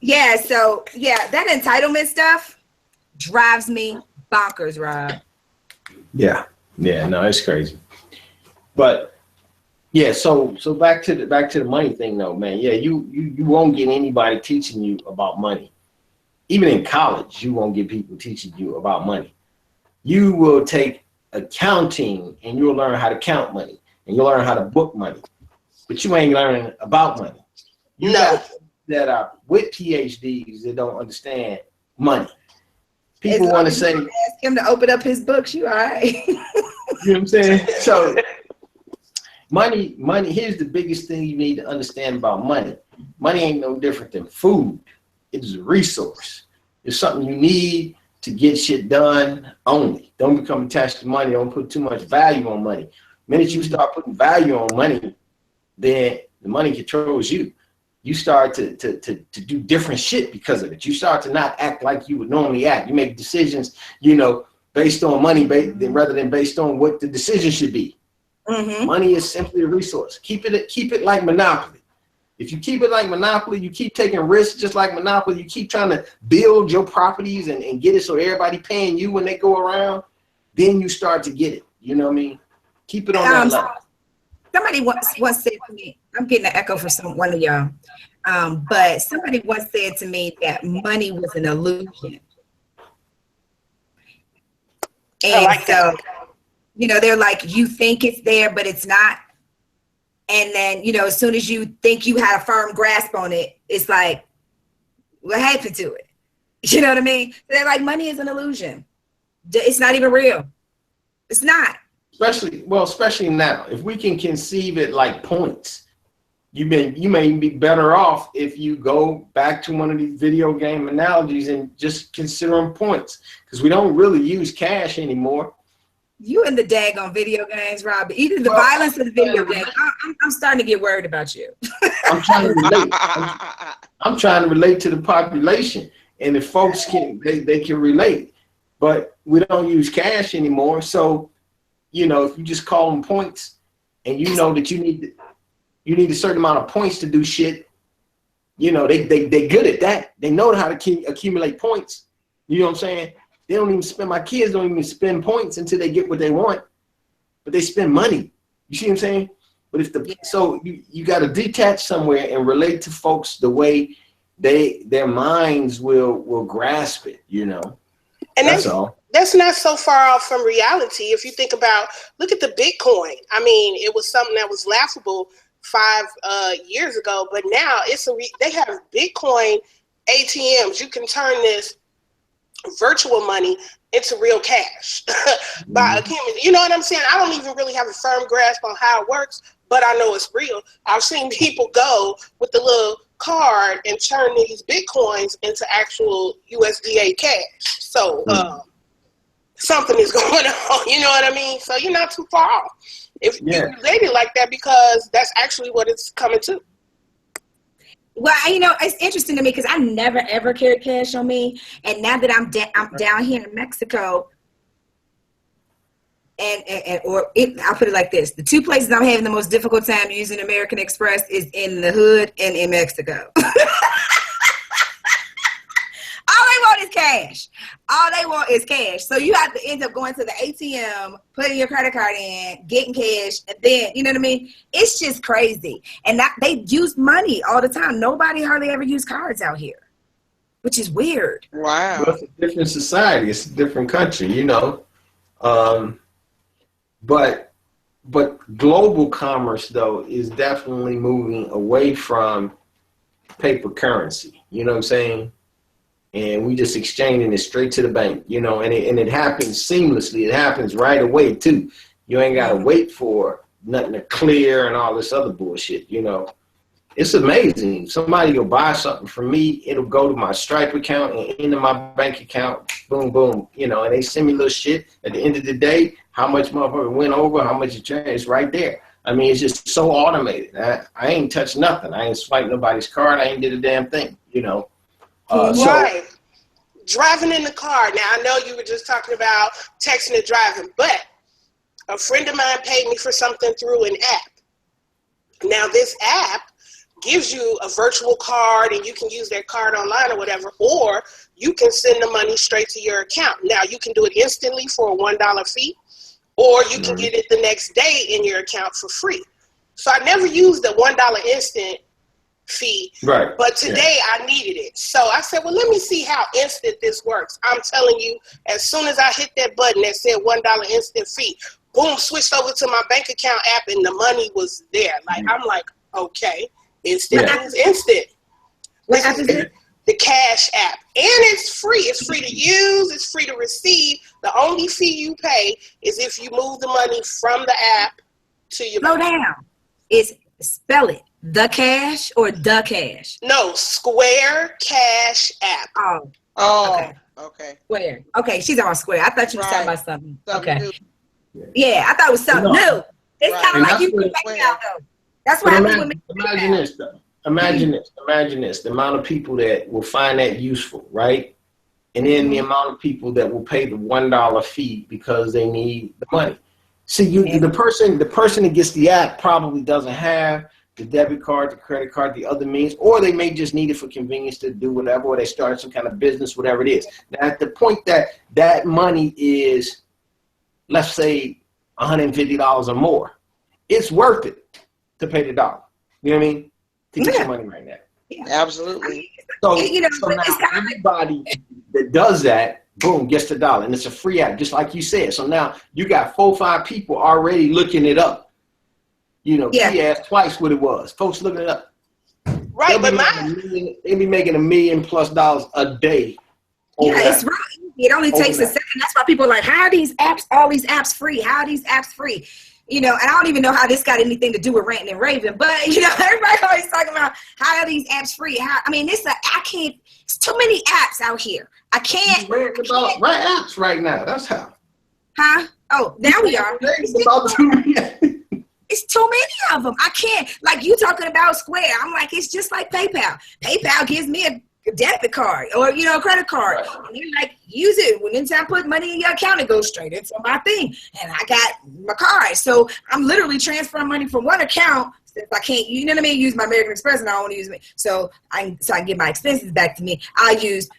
Yeah, so yeah, that entitlement stuff drives me bonkers, Rob. Yeah, yeah, no, it's crazy. But yeah, so back to the money thing though, man. Yeah, you won't get anybody teaching you about money. Even in college, you won't get people teaching you about money. You will take accounting and you'll learn how to count money and you'll learn how to book money, but you ain't learning about money. You No. got that are with PhDs that don't understand money. As People long want to as you say, don't ask him to open up his books, you all right. you know what I'm saying? So money, here's the biggest thing you need to understand about money. Money ain't no different than food. It is a resource. It's something you need to get shit done only. Don't become attached to money. Don't put too much value on money. The minute you start putting value on money, then the money controls you. You start to do different shit because of it. You start to not act like you would normally act. You make decisions, based on money rather than based on what the decision should be. Mm-hmm. Money is simply a resource. Keep it like Monopoly. If you keep it like Monopoly, you keep taking risks just like Monopoly. You keep trying to build your properties and get it so everybody paying you when they go around. Then you start to get it. You know what I mean? Keep it on that level. Somebody once said to me, I'm getting an echo for one of y'all, but somebody once said to me that money was an illusion. And I like that. They're like, you think it's there, but it's not. And then, as soon as you think you had a firm grasp on it, it's like, what happened to it? You know what I mean? They're like, money is an illusion. It's not even real. It's not. Especially now, if we can conceive it like points, you may be better off if you go back to one of these video game analogies and just consider them points, because we don't really use cash anymore. You and the daggone video games, Rob. Either the violence of the video game. I'm starting to get worried about you. I'm trying to relate. I'm trying to relate to the population, and if folks they can relate, but we don't use cash anymore. So, if you just call them points, and you know that you need a certain amount of points to do shit, they good at that. They know how to accumulate points. You know what I'm saying? They don't even spend. My kids don't even spend points until they get what they want, but they spend money. You see what I'm saying? But so you got to detach somewhere and relate to folks the way their minds will grasp it. And that's all. That's not so far off from reality. If you think about, look at the Bitcoin. I mean, it was something that was laughable 5 years ago, but now they have Bitcoin ATMs. You can turn this virtual money into real cash by accumulating. You know what I'm saying? I don't even really have a firm grasp on how it works, but I know it's real. I've seen people go with the little card and turn these Bitcoins into actual USDA cash. So something is going on, you know what I mean? So you're not too far off if you relate it like that, because that's actually what it's coming to. Well, it's interesting to me because I never ever carried cash on me, and now that I'm down here in Mexico, I'll put it like this: the two places I'm having the most difficult time using American Express is in the hood and in Mexico. All they want is cash. All they want is cash. So you have to end up going to the ATM, putting your credit card in, getting cash, and then, you know what I mean? It's just crazy. And they use money all the time. Nobody hardly ever use cards out here, which is weird. Wow. Well, it's a different society. It's a different country, But global commerce, though, is definitely moving away from paper currency. You know what I'm saying? And we just exchanging it straight to the bank, and it happens seamlessly. It happens right away too. You ain't gotta wait for nothing to clear and all this other bullshit. It's amazing. Somebody will buy something from me, it'll go to my Stripe account and into my bank account. Boom, boom. And they send me little shit. At the end of the day, how much motherfucker went over, how much it changed, it's right there. I mean, it's just so automated. I ain't touched nothing. I ain't swiped nobody's card. I ain't did a damn thing. Right. Driving in the car. Now, I know you were just talking about texting and driving, but a friend of mine paid me for something through an app. Now, this app gives you a virtual card and you can use their card online or whatever, or you can send the money straight to your account. Now, you can do it instantly for a $1 fee, or you can get it the next day in your account for free. So I never used the $1 instant fee, but today I needed it. So I said, well, let me see how instant this works. I'm telling you, as soon as I hit that button that said $1 instant fee, boom, switched over to my bank account app and the money was there. Like, I'm like, okay, instant means instant. The Cash app. And it's free. It's free to use. It's free to receive. The only fee you pay is if you move the money from the app to your bank. Slow down. Spell it. The Cash or the Cash? No, Square Cash app. Oh. Okay. Square. Okay, she's on Square. I thought you were talking about something. Okay. Yeah, I thought it was something new. It's kind of like you can make out though. That's what I mean. Imagine this though. Imagine this. The amount of people that will find that useful, right? And then the amount of people that will pay the $1 fee because they need the money. See, the person that gets the app probably doesn't have the debit card, the credit card, the other means, or they may just need it for convenience to do whatever, or they start some kind of business, whatever it is. Now, at the point that money is, let's say, $150 or more, it's worth it to pay the dollar. You know what I mean? To get your money right now. Yeah. Absolutely. So now everybody that does that, boom, gets the dollar. And it's a free app, just like you said. So now you got 4 or 5 people already looking it up. He asked twice what it was. Folks looking it up. Right, but they be making $1 million+ a day. It's right. It only takes a second. That's why people are like, how are these apps, all these apps free? How are these apps free? And I don't even know how this got anything to do with Rant and Raving, but everybody always talking about how are these apps free? It's too many apps out here. I can't. We're about apps right now. That's how. Huh? Oh, now we are. It's too many of them. I can't. Like you talking about Square. I'm like, it's just like PayPal. PayPal gives me a debit card or a credit card. Right. And you're like, use it. When anytime I put money in your account, it goes straight into my thing. And I got my card. So I'm literally transferring money from one account. Since I can't, use my American Express, and I don't want to use it. So I can get my expenses back to me. I use,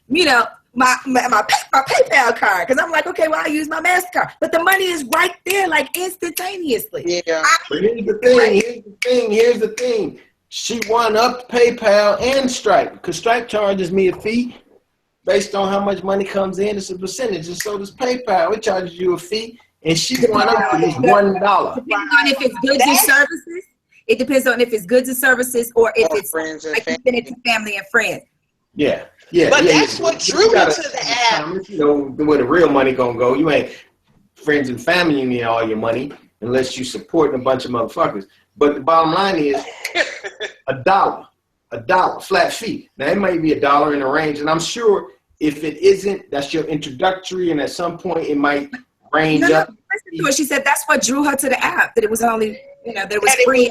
my PayPal card, because I'm like, okay, well, I use my MasterCard, but the money is right there, like instantaneously. Yeah. But here's the thing. She won up PayPal and Stripe, because Stripe charges me a fee based on how much money comes in. It's a percentage, and so does PayPal. It charges you a fee, and she won up with $1. Depending on if it's goods and services. It depends on if it's goods and services or if it's friends and family and friends. Yeah. But that's what drew me to the app. Where the real money gonna go. You ain't friends and family. You need all your money unless you supporting a bunch of motherfuckers. But the bottom line is $1, flat fee. Now it may be $1 in a range, and I'm sure if it isn't, that's your introductory, and at some point it might range up. She said that's what drew her to the app. That it was only that it was free.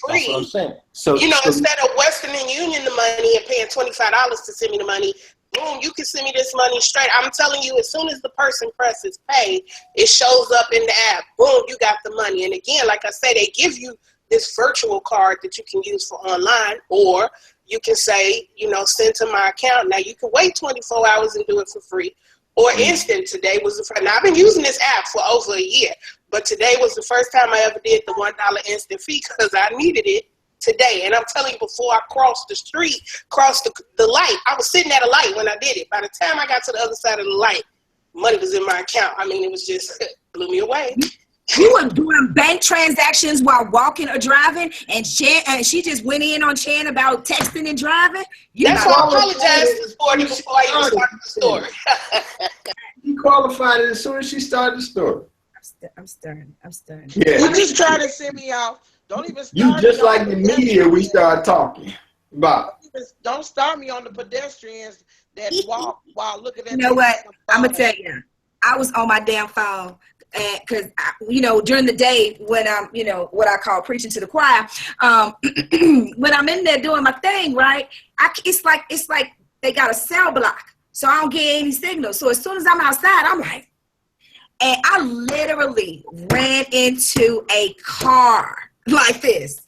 That's what I'm saying. So instead of Western Union the money and paying $25 to send me the money, boom, you can send me this money straight. I'm telling you, as soon as the person presses pay, it shows up in the app. Boom, you got the money. And again, like I said, they give you this virtual card that you can use for online, or you can say, send to my account. Now you can wait 24 hours and do it for free. Or instant. Today was the first. Now I've been using this app for over a year, but today was the first time I ever did the $1 instant fee because I needed it today. And I'm telling you, before I crossed the street, the light, I was sitting at a light when I did it. By the time I got to the other side of the light, money was in my account. I mean, it was just blew me away. You were doing bank transactions while walking or driving, and she just went in on Chan about texting and driving. That's why I apologized to Sporty before I even started the story. You qualified it as soon as she started the story. I'm starting. Yeah. You just trying to send me out. Don't even start you just like the media we start talking about. Don't start me on the pedestrians that walk while looking at. You know what? I'm gonna tell you. I was on my damn phone. And because during the day when I'm what I call preaching to the choir, when I'm in there doing my thing, right, it's like they got a cell block, so I don't get any signal. So as soon as I'm outside, I'm like, and I literally ran into a car like this.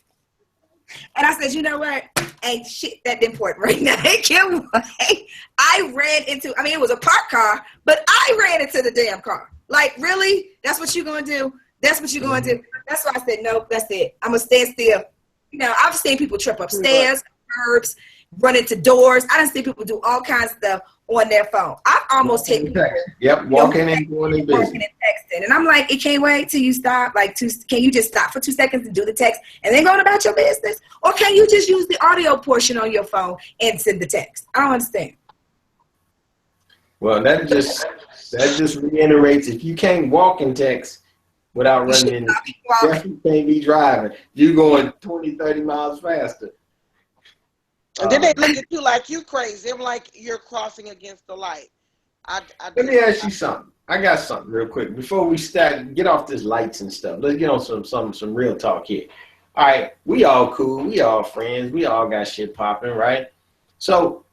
And I said, you know what? Ain't shit that important right now. I ran into, I mean, it was a parked car, but I ran into the damn car. Like, really? That's what you're going to do? That's what you're going to do? That's why I said, nope, that's it. I'm going to stand still. You know, I've seen people trip upstairs, curbs, run into doors. I done seen people do all kinds of stuff on their phone. I've almost hit people. Yep, walking and going in business. And texting. And I'm like, it can't wait till you stop. Like, can you just stop for 2 seconds and do the text and then go about your business? Or can you just use the audio portion on your phone and send the text? I don't understand. Well, that just reiterates, if you can't walk and text without running into people, you definitely can't be driving. You're going 20, 30 miles faster. And then they look at you like you crazy. They're like you're crossing against the light. Let me ask you something. I got something real quick before we start. Get off this lights and stuff. Let's get on some real talk here. All right, we all cool. We all friends. We all got shit popping, right? So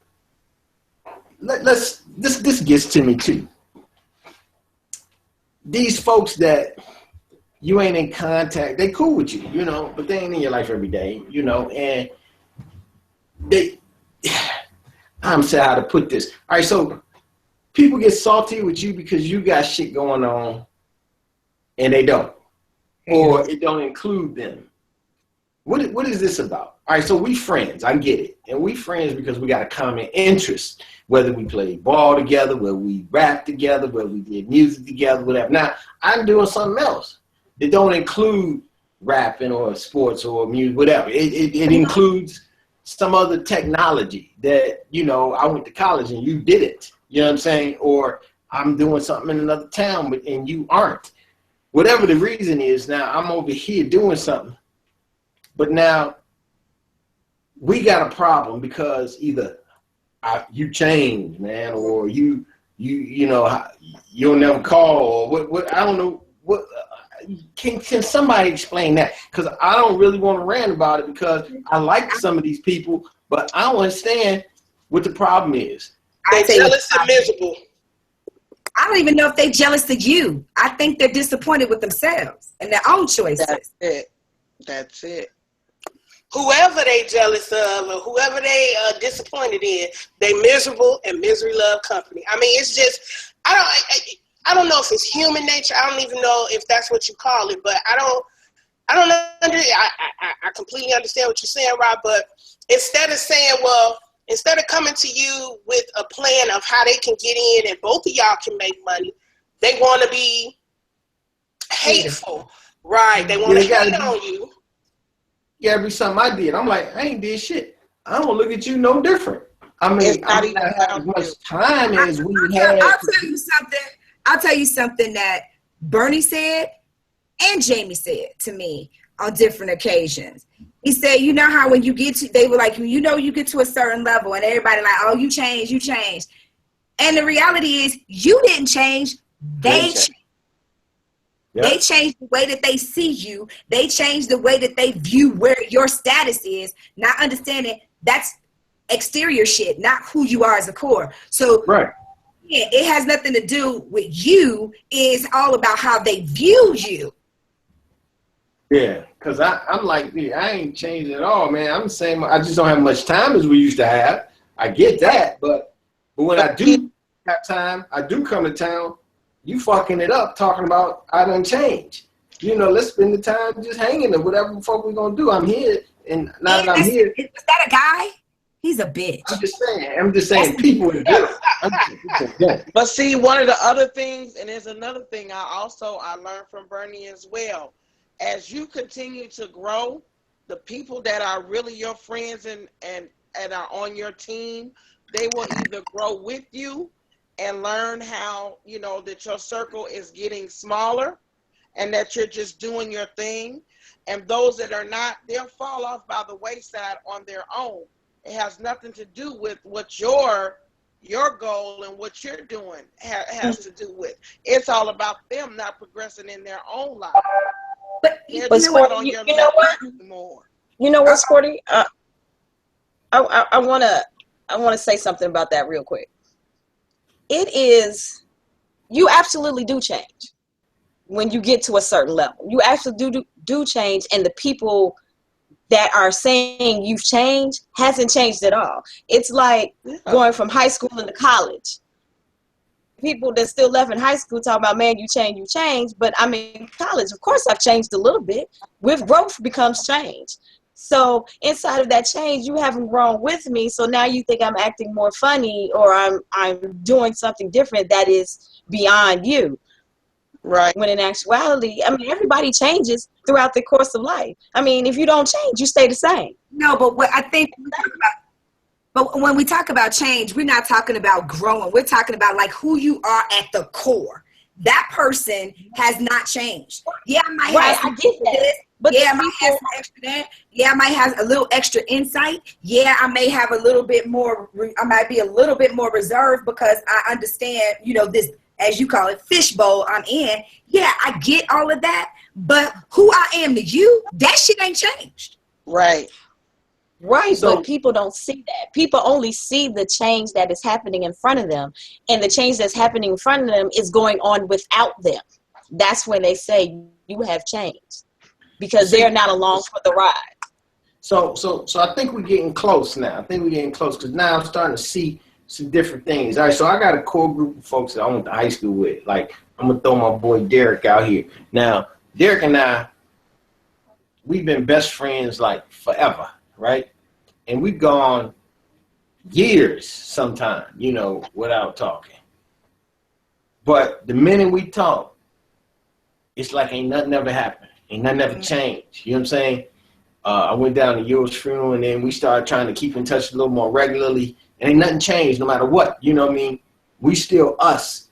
let's. This gets to me too. These folks that you ain't in contact, they cool with you, you know, but they ain't in your life every day, you know, and I'm saying how to put this. All right, so people get salty with you because you got shit going on and they don't, or it don't include them. What is this about? All right, so we friends, I get it. And we friends because we got a common interest, whether we play ball together, whether we rap together, whether we did music together, whatever. Now, I'm doing something else that don't include rapping or sports or music, whatever. It includes some other technology that, you know, I went to college and you didn't, you know what I'm saying? Or I'm doing something in another town and you aren't. Whatever the reason is, now I'm over here doing something. But now we got a problem because either you change, man, or you know, you'll never call, or what I don't know. What can somebody explain that? Because I don't really want to rant about it because I like some of these people, but I don't understand what the problem is. They're jealous and miserable. I don't even know if they're jealous of you. I think they're disappointed with themselves and their own choices. That's it. Whoever they jealous of or whoever they disappointed in, they miserable, and misery love company. I mean, it's just, I don't know if it's human nature. I don't even know if that's what you call it, but I completely understand what you're saying, Rob, but instead of coming to you with a plan of how they can get in and both of y'all can make money, they want to be hateful. Right. They want to hate on you. Yeah, every something I did, I'm like, I ain't did shit. I don't look at you no different. I mean, I don't have as much time as we had. I'll tell you something that Bernie said and Jamie said to me on different occasions. He said, you know how when you get to, they were like, you know, you get to a certain level and everybody like, oh, you changed. And the reality is you didn't change. They changed. Yep. They changed the way that they see you. They changed the way that they view where your status is, not understanding that's exterior shit, not who you are as a core. So right. Yeah, it has nothing to do with you. It's all about how they view you. Yeah, because I'm like, I ain't changed at all, man. I'm the same. I just don't have much time as we used to have. I get that, but when I do have time, I do come to town. You fucking it up talking about I done changed. You know, let's spend the time just hanging or whatever the fuck we're going to do. I'm here, and now that I'm here. Is that a guy? He's a bitch. I'm just saying people in general. But see, one of the other things, and there's another thing I learned from Bernie as well. As you continue to grow, the people that are really your friends and are on your team, they will either grow with you and learn how, you know, that your circle is getting smaller and that you're just doing your thing. And those that are not, they'll fall off by the wayside on their own. It has nothing to do with what your goal and what you're doing has to do with. It's all about them not progressing in their own life. But Sporty, you know what? You know what, Sporty? I want to say something about that real quick. It is, you absolutely do change when you get to a certain level. You actually do change, and the people that are saying you've changed hasn't changed at all. It's like going from high school into college. People that still left in high school talking about, man, you change. But I'm in college. Of course, I've changed a little bit. With growth becomes change. So inside of that change, you haven't grown with me. So now you think I'm acting more funny or I'm doing something different that is beyond you. Right. When in actuality, I mean, everybody changes throughout the course of life. I mean, if you don't change, you stay the same. No, but what I think when we talk about change, we're not talking about growing. We're talking about like who you are at the core. That person has not changed. Yeah, I might have some, I get that. But yeah, I might have some extra that. Yeah, I might have a little extra insight. Yeah, I may have a little bit more. I might be a little bit more reserved because I understand, this, as you call it, fishbowl I'm in. Yeah, I get all of that. But who I am to you, that shit ain't changed. Right. Right, so, but people don't see that. People only see the change that is happening in front of them. And the change that's happening in front of them is going on without them. That's when they say you have changed. Because they're not along for the ride. So I think we're getting close now. I think we're getting close because now I'm starting to see some different things. All right, so I got a core group of folks that I went to high school with. Like, I'm going to throw my boy Derek out here. Now, Derek and I, we've been best friends like forever, right? And we've gone years sometime, without talking. But the minute we talk, it's like ain't nothing ever happened. Ain't nothing ever changed. You know what I'm saying? I went down to Yo's funeral, and then we started trying to keep in touch a little more regularly. And ain't nothing changed no matter what. You know what I mean? We still us.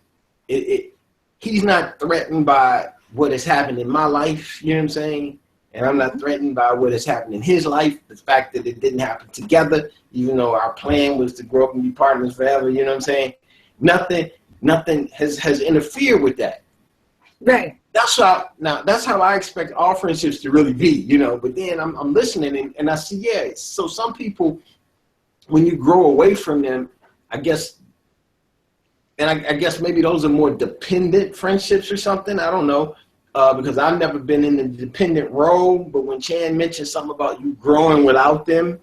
He's not threatened by what has happened in my life. You know what I'm saying? And I'm not threatened by what has happened in his life. The fact that it didn't happen together, even though our plan was to grow up and be partners forever. You know what I'm saying? Nothing has interfered with that. Right. That's how I expect all friendships to really be, But then I'm listening and I see, so some people, when you grow away from them, I guess maybe those are more dependent friendships or something. I don't know, because I've never been in the dependent role. But when Chan mentioned something about you growing without them,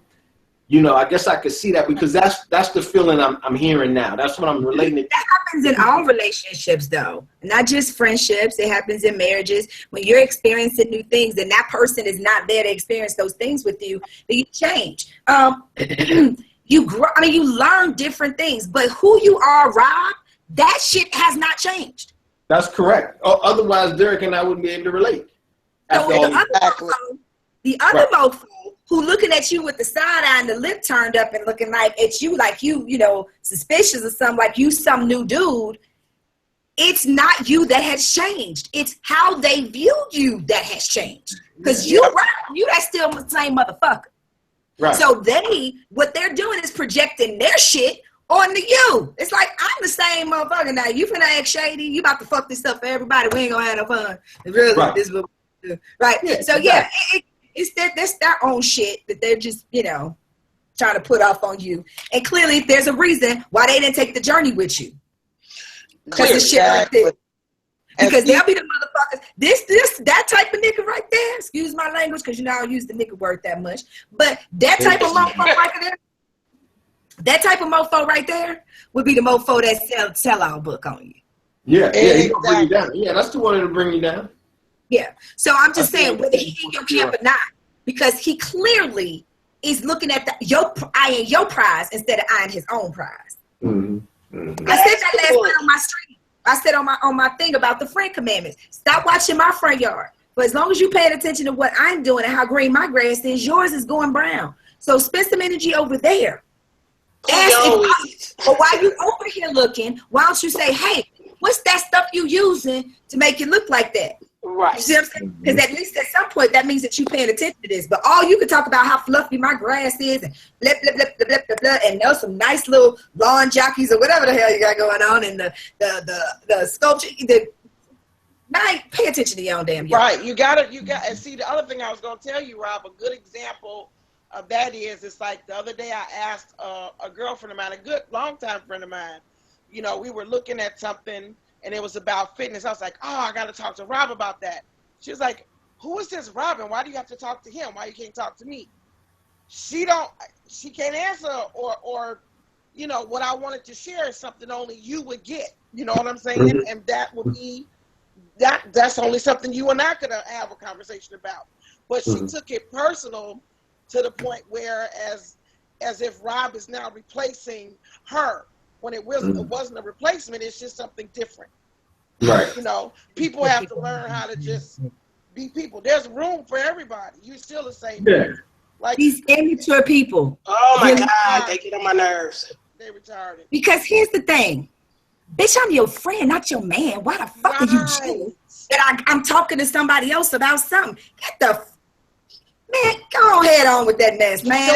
I guess I could see that because that's the feeling I'm hearing now. That's what I'm relating it to. That happens in all relationships, though, not just friendships. It happens in marriages. When you're experiencing new things and that person is not there to experience those things with you, then you change. You grow. I mean, you learn different things, but who you are, Rob, that shit has not changed. That's correct. Otherwise, Derek and I wouldn't be able to relate. So the other mofo who looking at you with the side eye and the lip turned up and looking like at you like you suspicious or something, like you some new dude, it's not you that has changed. It's how they view you that has changed. Because you that's still the same motherfucker. Right. So what they're doing is projecting their shit onto you. It's like, I'm the same motherfucker now. You finna act shady. You about to fuck this stuff for everybody. We ain't gonna have no fun. Really, right. This little, right. Yeah, so yeah, that's their own shit that they're just, trying to put off on you. And clearly there's a reason why they didn't take the journey with you. Because the shit right there. Because they'll be the motherfuckers. That type of nigga right there, excuse my language, because I don't use the nigga word that much. But that type of motherfucker right there, that type of mofo right there would be the mofo that sell our book on you. Yeah, he's gonna bring you down. Yeah, that's the one that'll bring you down. Yeah. So I'm just saying whether he's in your camp or not, because he clearly is looking at eyeing your prize instead of eyeing his own prize. Mm-hmm. Mm-hmm. I said that last night on my stream. I said on my thing about the friend commandments. Stop watching my front yard. But as long as you're paying attention to what I'm doing and how green my grass is, yours is going brown. So spend some energy over there. But while you over here looking, why don't you say, hey, what's that stuff you using to make it look like that? Right. You see what I'm saying? Because at least at some point that means that you're paying attention to this. But all you can talk about how fluffy my grass is and blah, blah, blah, blah, blah, blah, blah, and there's some nice little lawn jockeys or whatever the hell you got going on and the sculpture. Pay attention to your own damn yard. Right. You got and see the other thing I was going to tell you, Rob, a good example of that is, it's like the other day I asked a girlfriend of mine, a good longtime friend of mine, we were looking at something and it was about fitness. I was like, oh, I got to talk to Rob about that. She was like, who is this Robin? Why do you have to talk to him? Why you can't talk to me? She can't answer, or you know, what I wanted to share is something only you would get. You know what I'm saying? Mm-hmm. And that would be that's only something you and I could have a conversation about. But she took it personal to the point where as if Rob is now replacing her, when it wasn't a replacement. It's just something different. Right. You know, people have to learn how to just be people. There's room for everybody. You're still the same. Yeah. Like these immature people. Oh my God, they get on my nerves. They retarded. Because here's the thing, bitch, I'm your friend, not your man. Why the fuck are you jealous that I'm talking to somebody else about something? Get the man, go on head on with that mess, man.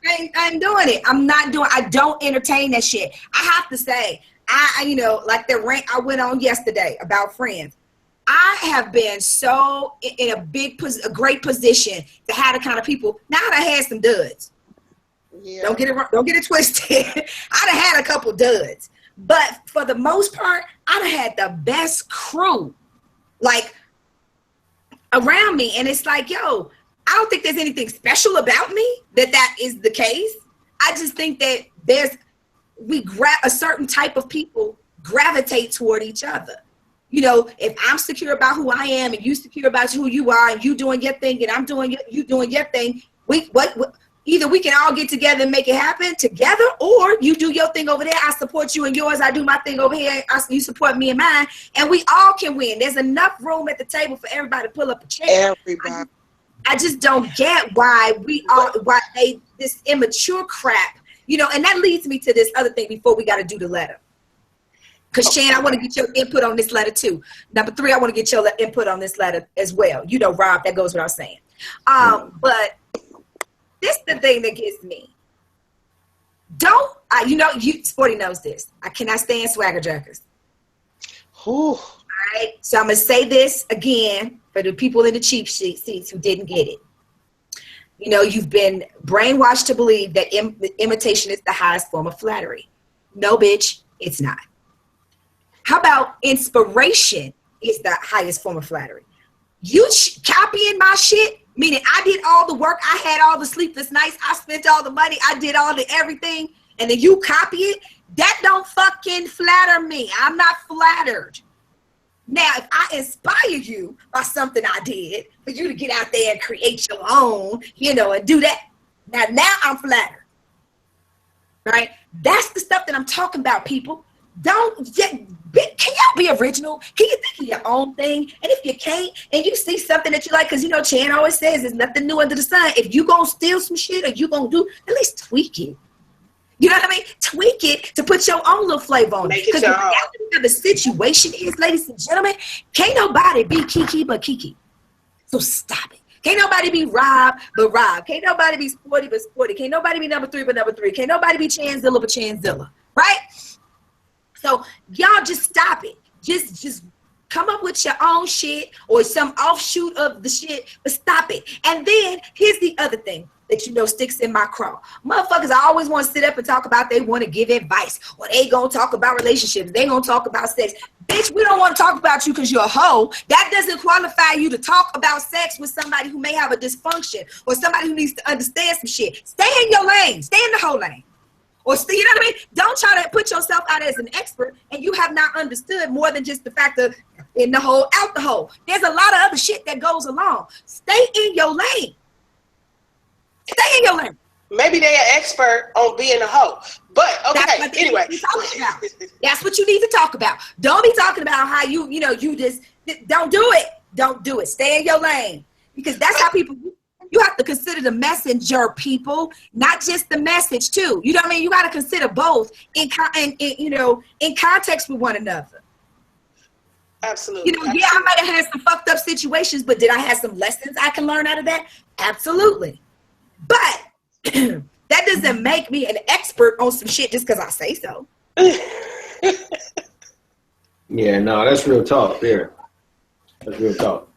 I ain't doing it. I don't entertain that shit. I have to say, you know, like the rant I went on yesterday about friends. I have been so in a great position to have the kind of people. Now I had some duds. Yeah. Don't get it twisted. I'd have had a couple duds, but for the most part, I'd have had the best crew, like around me. And it's like, yo, I don't think there's anything special about me that is the case. I just think that a certain type of people gravitate toward each other. You know, if I'm secure about who I am and you secure about who you are and you doing your thing and I'm doing you doing your thing, either we can all get together and make it happen together, or you do your thing over there, I support you and yours, I do my thing over here, you support me and mine, and we all can win. There's enough room at the table for everybody to pull up a chair. Everybody. I just don't get why this immature crap, you know, and that leads me to this other thing before we got to do the letter. Because, Shan, I want to get your input on this letter, too. Number 3, I want to get your input on this letter as well. You know, Rob, that goes without saying. But this is the thing that gets me. Sporty knows this. I cannot stand swagger jackers. All right? So I'm going to say this again for the people in the cheap seats who didn't get it. You know, you've been brainwashed to believe that imitation is the highest form of flattery. No, bitch, it's not. How about inspiration is the highest form of flattery? You copying my shit, meaning I did all the work, I had all the sleepless nights, I spent all the money, I did all the everything, and then you copy it? That don't fucking flatter me. I'm not flattered. Now, if I inspire you by something I did, for you to get out there and create your own, you know, and do that, now I'm flattered. Right? That's the stuff that I'm talking about, people. Can y'all be original? Can you think of your own thing? And if you can't, and you see something that you like, because, you know, Chan always says there's nothing new under the sun. If you gonna steal some shit or you gonna do, at least tweak it. You know what I mean? Tweak it to put your own little flavor on it. Because the situation is, ladies and gentlemen, can't nobody be Kiki but Kiki. So stop it. Can't nobody be Rob but Rob. Can't nobody be Sporty but Sporty. Can't nobody be number 3 but number 3. Can't nobody be Chanzilla but Chanzilla. Right? So y'all just stop it. Just come up with your own shit or some offshoot of the shit, but stop it. And then here's the other thing that, you know, sticks in my craw. Motherfuckers I always want to sit up and talk about they want to give advice, or they gonna talk about relationships, they gonna talk about sex. Bitch, we don't want to talk about you because you're a hoe. That doesn't qualify you to talk about sex with somebody who may have a dysfunction or somebody who needs to understand some shit. Stay in your lane. Stay in the whole lane. Or, you know what I mean? Don't try to put yourself out as an expert and you have not understood more than just the fact of in the hole, out the hole. There's a lot of other shit that goes along. Stay in your lane. Stay in your lane. Maybe they're an expert on being a hoe. But, okay, anyway. That's what you need to talk about. Don't be talking about how you just, don't do it. Don't do it. Stay in your lane. Because that's how people... You have to consider the messenger, people, not just the message too. You know what I mean? You got to consider both in context with one another. Absolutely. You know, yeah, I might have had some fucked up situations, but did I have some lessons I can learn out of that? Absolutely. But that doesn't make me an expert on some shit just because I say so. Yeah, no, that's real talk there. That's real talk.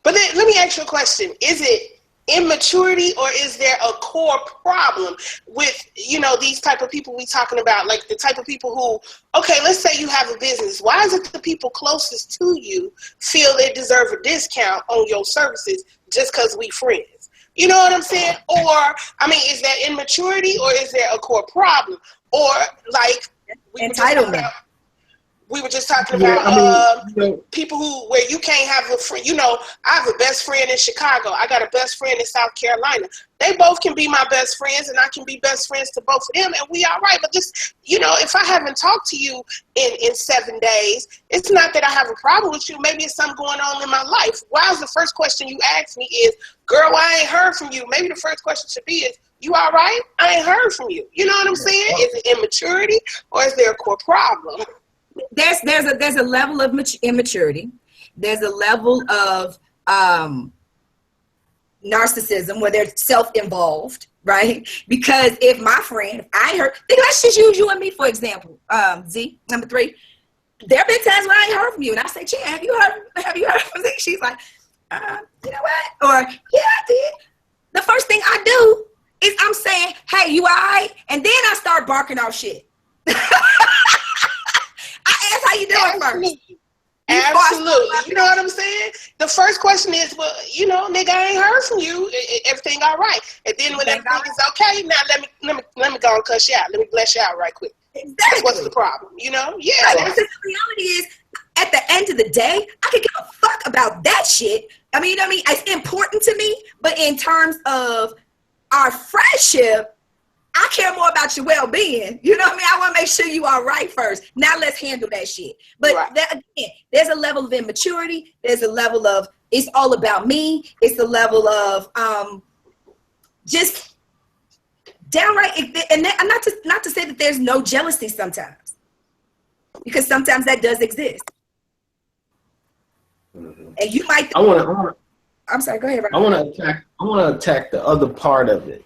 But then, let me ask you a question. Is it immaturity, or is there a core problem with, you know, these type of people we talking about, like the type of people who, okay, let's say you have a business. Why is it the people closest to you feel they deserve a discount on your services just because we friends? You know what I'm saying? Or, I mean, is that immaturity, or is there a core problem? Or like entitlement. We were just talking about people where you can't have a friend. You know, I have a best friend in Chicago. I got a best friend in South Carolina. They both can be my best friends, and I can be best friends to both of them, and we all right. But just, you know, if I haven't talked to you in 7 days, it's not that I have a problem with you. Maybe it's something going on in my life. Why is the first question you ask me is, girl, I ain't heard from you? Maybe the first question should be is, you all right? I ain't heard from you. You know what I'm saying? Is it immaturity, or is there a core problem? There's a level of immaturity. There's a level of narcissism where they're self-involved, right? Because if my friend, let's just use you and me for example, Z, number 3. There have been times when I ain't heard from you, and I say, Chan, have you heard from Z? She's like, you know what? Or, yeah, I did. The first thing I do is I'm saying, hey, you all right? And then I start barking off shit. That's how you do it first. Absolutely. You know what I'm saying? The first question is, well, you know, nigga, I ain't heard from you. Everything all right? And then when everything is okay, now let me go and cuss you out. Let me bless you out right quick. Exactly. What's the problem? You know? Yeah. Right. The reality is, at the end of the day, I could give a fuck about that shit. I mean, it's important to me, but in terms of our friendship, I care more about your well-being. You know what I mean? I want to make sure you are right first. Now let's handle that shit. But again, there's a level of immaturity. There's a level of, it's all about me. It's a level of just downright, and not to say that there's no jealousy sometimes, because sometimes that does exist. Mm-hmm. And you might. I'm sorry. Go ahead, Robert. I want to attack the other part of it.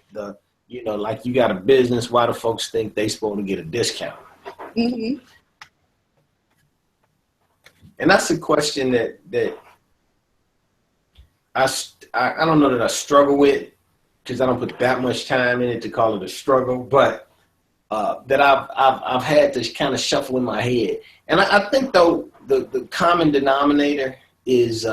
You know, like you got a business, why do folks think they supposed to get a discount? Mm-hmm. And that's a question that I don't know that I struggle with, because I don't put that much time in it to call it a struggle, but that I've had to kind of shuffle in my head. And I think though the common denominator is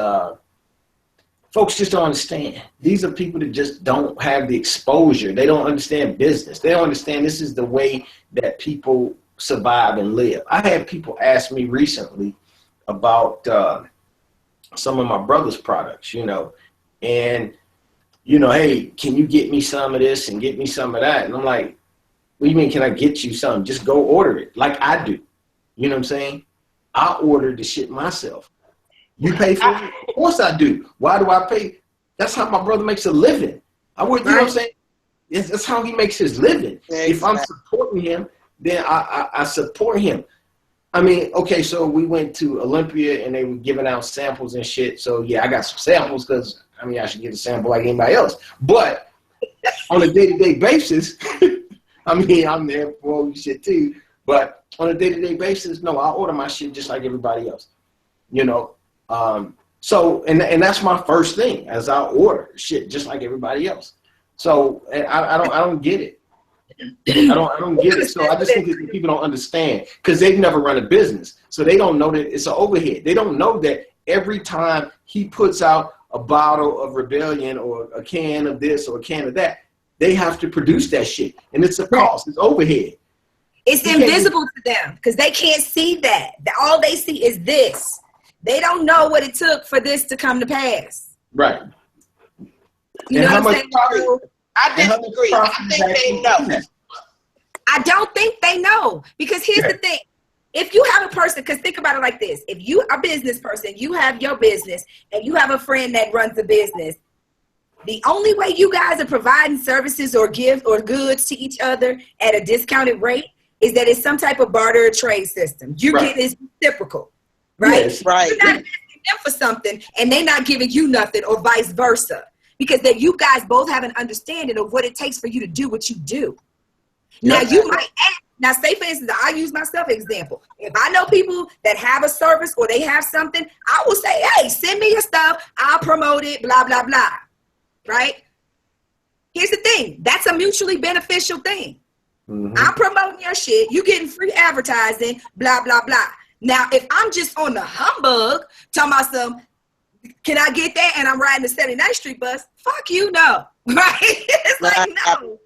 folks just don't understand. These are people that just don't have the exposure. They don't understand business. They don't understand this is the way that people survive and live. I had people ask me recently about some of my brother's products, you know, and, you know, hey, can you get me some of this and get me some of that? And I'm like, what do you mean, can I get you some? Just go order it like I do. You know what I'm saying? I order the shit myself. You pay for it? Of course I do. Why do I pay? That's how my brother makes a living. You know what I'm saying? That's how he makes his living. Exactly. If I'm supporting him, then I support him. I mean, okay, so we went to Olympia and they were giving out samples and shit. So yeah, I got some samples because, I mean, I should get a sample like anybody else. But on a day-to-day basis, I mean, I'm there for shit too. But on a day-to-day basis, no, I order my shit just like everybody else. You know? So, and that's my first thing, as I order shit just like everybody else. So, and I don't get it. I don't get it. So I just think that people don't understand because they've never run a business. So they don't know that it's an overhead. They don't know that every time he puts out a bottle of Rebellion or a can of this or a can of that, they have to produce that shit. And it's a cost. It's overhead. It's invisible to them because they can't see that. All they see is this. They don't know what it took for this to come to pass. Right. You know what I'm saying? I disagree. I think they know. I don't think they know. Because here's the thing. If you have a person, because think about it like this. If you are a business person, you have your business, and you have a friend that runs a business, the only way you guys are providing services or gifts or goods to each other at a discounted rate is that it's some type of barter or trade system. You get this reciprocal. Right? Yes, right. You're not asking them for something and they're not giving you nothing or vice versa. Because that you guys both have an understanding of what it takes for you to do what you do. Now you might ask, now say for instance, I use myself as an example. If I know people that have a service or they have something, I will say, hey, send me your stuff. I'll promote it, blah, blah, blah. Right? here's the thing. That's a mutually beneficial thing. I'm promoting your shit. You getting free advertising, blah, blah, blah. Now, if I'm just on the humbug, talking about some, can I get that? And I'm riding the 79th Street bus. Fuck you, no. Right? It's like, no.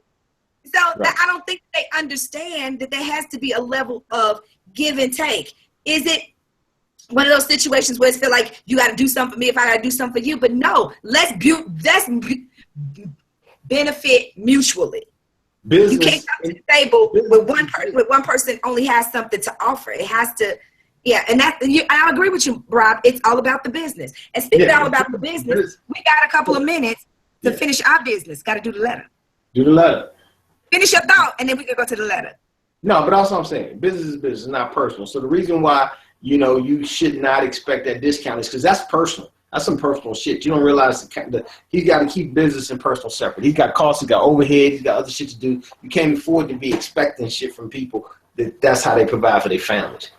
So I don't think they understand that there has to be a level of give and take. Is it one of those situations where it's feel like you got to do something for me if I got to do something for you? But no, let's benefit mutually. Business. You can't come to the table with one person only has something to offer. It has to, and I agree with you, Rob. It's all about the business. And speaking all about the business, we got a couple of minutes to finish our business. Got to do the letter. Do the letter. Finish your thought, and then we can go to the letter. No, but that's what I'm saying. Business is business, not personal. So the reason why, you should not expect that discount is because that's personal. That's some personal shit. You don't realize he's got to keep business and personal separate. He's got costs, he's got overhead, he's got other shit to do. You can't afford to be expecting shit from people that's how they provide for their families.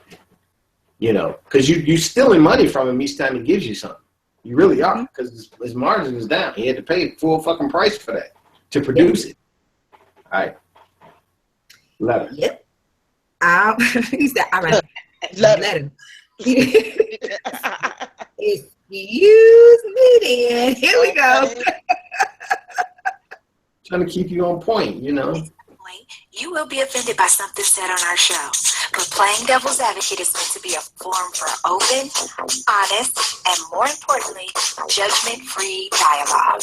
Because you're stealing money from him each time he gives you something. You really are, because his margin is down. He had to pay full fucking price for that to produce it. All right. Letter. Yep. He said, all right. Letter. Excuse me then. Here we go. Trying to keep you on point, You will be offended by something said on our show, but playing devil's advocate is meant to be a forum for open, honest, and more importantly, judgment-free dialogue.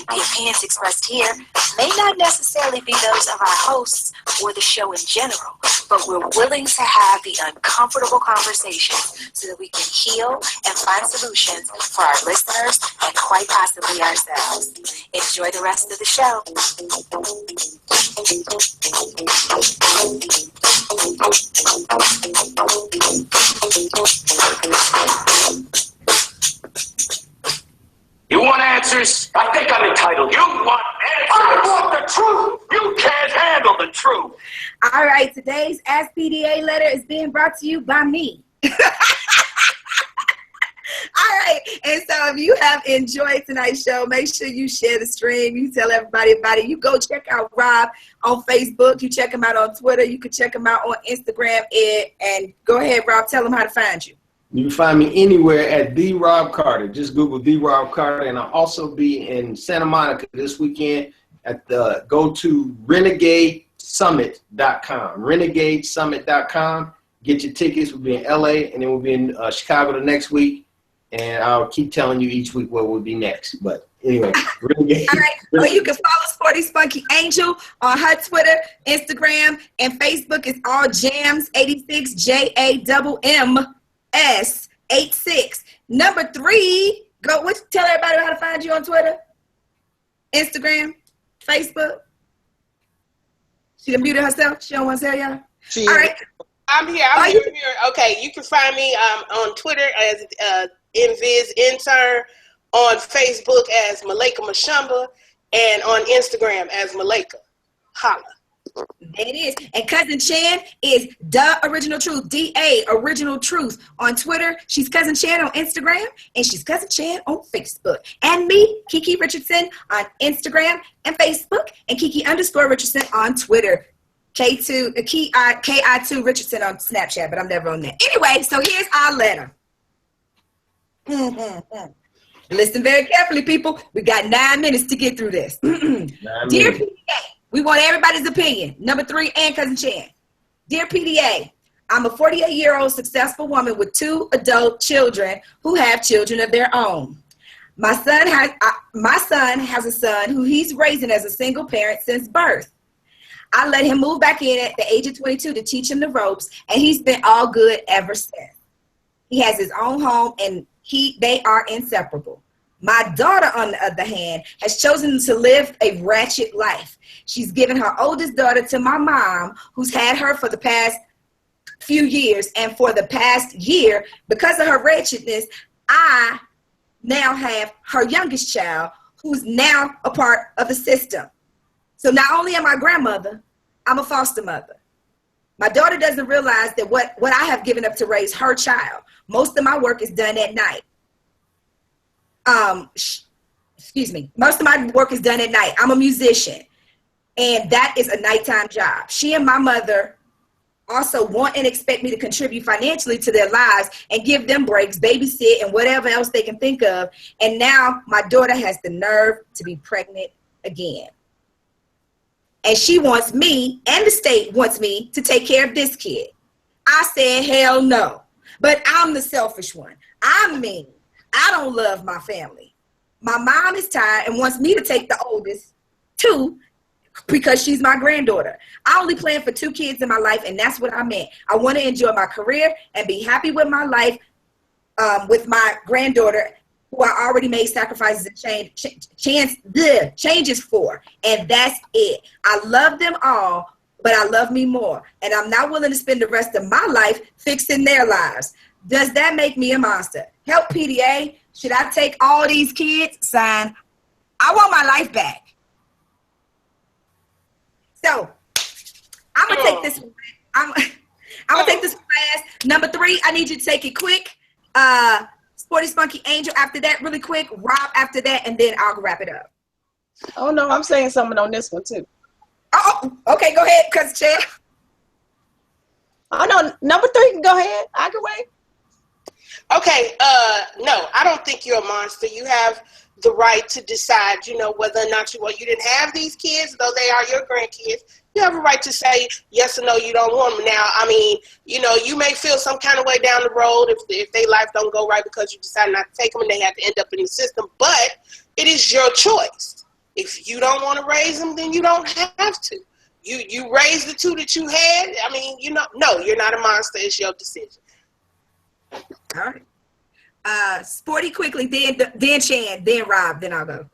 The opinions expressed here may not necessarily be those of our hosts or the show in general, but we're willing to have the uncomfortable conversations so that we can heal and find solutions for our listeners and quite possibly ourselves. Enjoy the rest of the show. You want answers? I think I'm entitled. You want answers? I want the truth. You can't handle the truth. All right, today's Ask PDA letter is being brought to you by me. All right, and so if you have enjoyed tonight's show, make sure you share the stream. You tell everybody about it. You go check out Rob on Facebook. You check him out on Twitter. You can check him out on Instagram. And go ahead, Rob, tell them how to find you. You can find me anywhere at The Rob Carter. Just Google The Rob Carter. And I'll also be in Santa Monica this weekend at go to RenegadeSummit.com. RenegadeSummit.com. Get your tickets. We'll be in LA, and then we'll be in Chicago the next week. And I'll keep telling you each week what will be next. But anyway, Renegade. All right. Well, you can follow Sporty Spunky Angel on her Twitter, Instagram, and Facebook. It's all Jams86, JAMMS86. Number 3, tell everybody how to find you on Twitter, Instagram, Facebook. She done muted herself. She don't want to tell y'all. All right. I'm here. I'm here. Okay, you can find me on Twitter as Invis Intern, on Facebook as Malika Mashamba, and on Instagram as Malika. Holla. There it is. And Cousin Chan is The Original Truth, DA Original Truth on Twitter. She's Cousin Chan on Instagram, and she's Cousin Chan on Facebook. And me, Kiki Richardson, on Instagram and Facebook, and Kiki_Richardson on Twitter. Ki2 Richardson on Snapchat, but I'm never on there. Anyway, so here's our letter. Listen very carefully, people. We got 9 minutes to get through this. Dear PDA, we want everybody's opinion. Number 3 and Cousin Chan. Dear PDA, I'm a 48-year-old successful woman with 2 adult children who have children of their own. My son has a son who he's raising as a single parent since birth. I let him move back in at the age of 22 to teach him the ropes, and he's been all good ever since. He has his own home, and they are inseparable. My daughter, on the other hand, has chosen to live a ratchet life. She's given her oldest daughter to my mom, who's had her for the past few years, and for the past year, because of her wretchedness, I now have her youngest child, who's now a part of the system. So not only am I a grandmother, I'm a foster mother. My daughter doesn't realize that what I have given up to raise her child. Most of my work is done at night. excuse me, most of my work is done at night. I'm a musician, and that is a nighttime job. She and my mother also want and expect me to contribute financially to their lives and give them breaks, babysit, and whatever else they can think of. And now my daughter has the nerve to be pregnant again. And she wants me, and the state wants me, to take care of this kid. I said, hell no. But I'm the selfish one. I'm mean. I don't love my family. My mom is tired and wants me to take the oldest, too, because she's my granddaughter. I only plan for 2 kids in my life, and that's what I meant. I want to enjoy my career and be happy with my life with my granddaughter, who I already made sacrifices and changes for. And that's it. I love them all, but I love me more. And I'm not willing to spend the rest of my life fixing their lives. Does that make me a monster? Help, PDA. Should I take all these kids? Sign, I want my life back. So I'm gonna take this. I'm gonna take this fast. Number 3, I need you to take it quick. Sporty Spunky Angel after that, really quick. Rob after that, and then I'll wrap it up. Oh no, I'm saying something on this one too. Oh, okay, go ahead, Cousin Chair. Oh no, number 3 can go ahead. I can wait. Okay, no, I don't think you're a monster. You have the right to decide, whether or not you didn't have these kids, though they are your grandkids. You have a right to say yes or no, you don't want them. Now, I mean, you may feel some kind of way down the road if their life don't go right because you decide not to take them and they have to end up in the system, but it is your choice. If you don't want to raise them, then you don't have to. You raise the 2 that you had. I mean, no, you're not a monster. It's your decision. All right. Sporty quickly, then Chan, then Rob, then I'll go.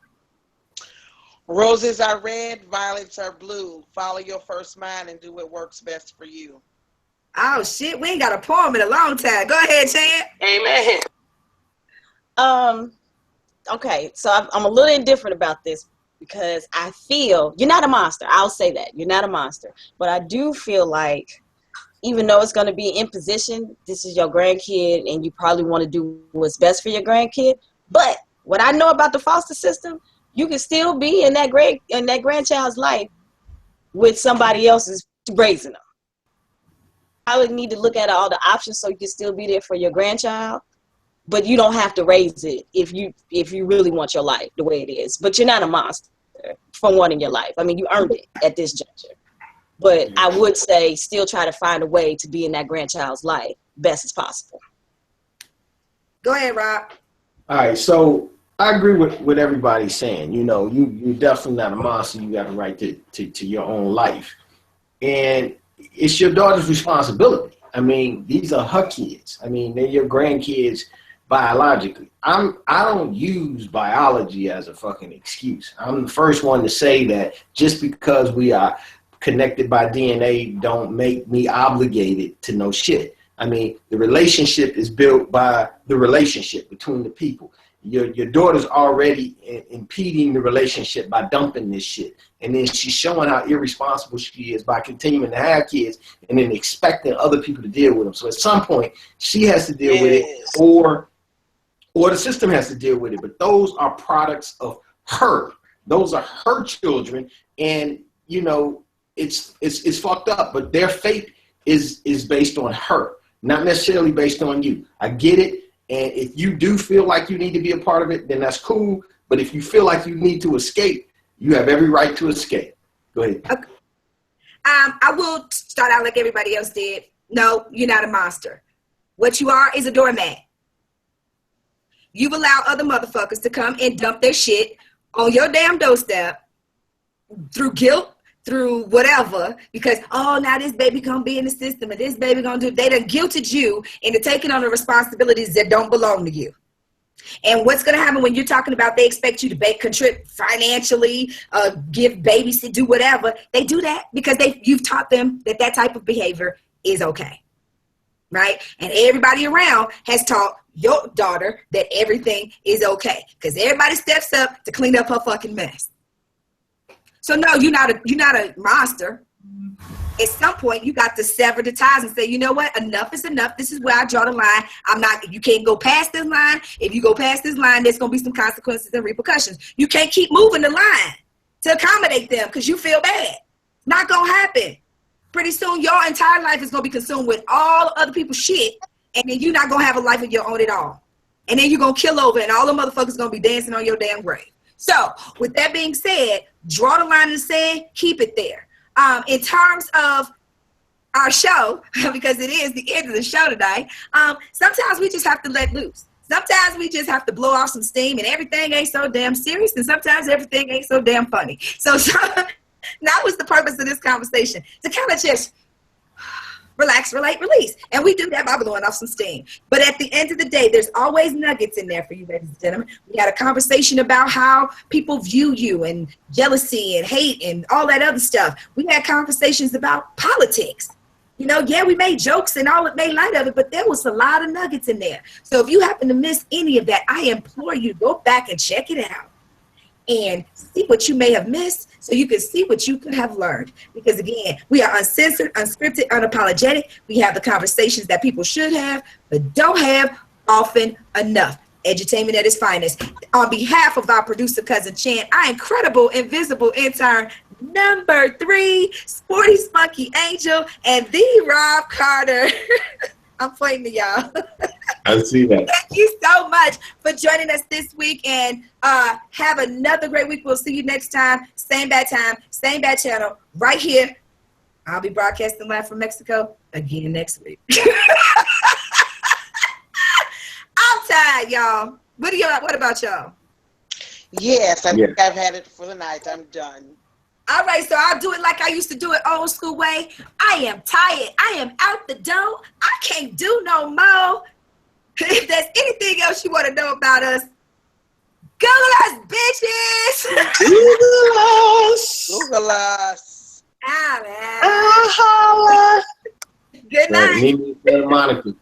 Roses are red, violets are blue. Follow your first mind and do what works best for you. Oh shit, we ain't got a poem in a long time. Go ahead, Chan. Amen. Okay, so I'm a little indifferent about this because I feel you're not a monster. I'll say that you're not a monster, but I do feel like, even though it's going to be imposition, this is your grandkid and you probably want to do what's best for your grandkid. But what I know about the foster system, you can still be in that grandchild's life with somebody else's raising them. I would need to look at all the options so you can still be there for your grandchild, but you don't have to raise it if you really want your life the way it is. But you're not a monster for wanting your life. I mean, you earned it at this juncture. But I would say still try to find a way to be in that grandchild's life best as possible. Go ahead, Rob. All right, so I agree with what everybody's saying. You're definitely not a monster. You got a right to your own life. And it's your daughter's responsibility. I mean, these are her kids. I mean, they're your grandkids biologically. I don't use biology as a fucking excuse. I'm the first one to say that just because we are connected by DNA don't make me obligated to know shit. I mean, the relationship is built by the relationship between the people. Your daughter's already impeding the relationship by dumping this shit. And then she's showing how irresponsible she is by continuing to have kids and then expecting other people to deal with them. So at some point, she has to deal with it or the system has to deal with it. But those are products of her. Those are her children. And, it's fucked up, but their fate is based on her, not necessarily based on you. I get it. And if you do feel like you need to be a part of it, then that's cool. But if you feel like you need to escape, you have every right to escape. Go ahead. Okay. I will start out like everybody else did. No, you're not a monster. What you are is a doormat. You've allowed other motherfuckers to come and dump their shit on your damn doorstep through guilt, through whatever, because, now this baby gonna be in the system and this baby gonna do, they done guilted you into taking on the responsibilities that don't belong to you. And what's gonna happen when you're talking about they expect you to contribute financially, give babysit, do whatever, they do that because you've taught them that type of behavior is okay, right? And everybody around has taught your daughter that everything is okay because everybody steps up to clean up her fucking mess. So no, you're not a monster. At some point, you got to sever the ties and say, you know what? Enough is enough. This is where I draw the line. You can't go past this line. If you go past this line, there's going to be some consequences and repercussions. You can't keep moving the line to accommodate them because you feel bad. Not going to happen. Pretty soon, your entire life is going to be consumed with all other people's shit, and then you're not going to have a life of your own at all. And then you're going to kill over, and all the motherfuckers going to be dancing on your damn grave. So, with that being said, draw the line in the sand, keep it there. In terms of our show, because it is the end of the show tonight, sometimes we just have to let loose. Sometimes we just have to blow off some steam, and everything ain't so damn serious, and sometimes everything ain't so damn funny. So that was the purpose of this conversation, to kind of just relax, relate, release. And we do that by blowing off some steam. But at the end of the day, there's always nuggets in there for you, ladies and gentlemen. We had a conversation about how people view you and jealousy and hate and all that other stuff. We had conversations about politics. You know, yeah, we made jokes and all, it made light of it, but there was a lot of nuggets in there. So if you happen to miss any of that, I implore you to go back and check it out and see what you may have missed so you can see what you could have learned. Because again, we are uncensored, unscripted, unapologetic. We have the conversations that people should have, but don't have often enough. Edutainment at its finest. On behalf of our producer, Cousin Chan, our incredible, invisible intern, number 3, Sporty Spunky Angel, and the Rob Carter. I'm pointing to y'all. I see that. Thank you so much for joining us this week, and have another great week. We'll see you next time. Same bad time, same bad channel, right here. I'll be broadcasting live from Mexico again next week. I'm tired, y'all. What about y'all? Yes, I think I've had it for the night. I'm done. All right, so I'll do it like I used to do it old school way. I am tired. I am out the door. I can't do no more. If there's anything else you want to know about us, Google us, bitches. Google us. Google us. Ah, man. Good night. Santa Monica.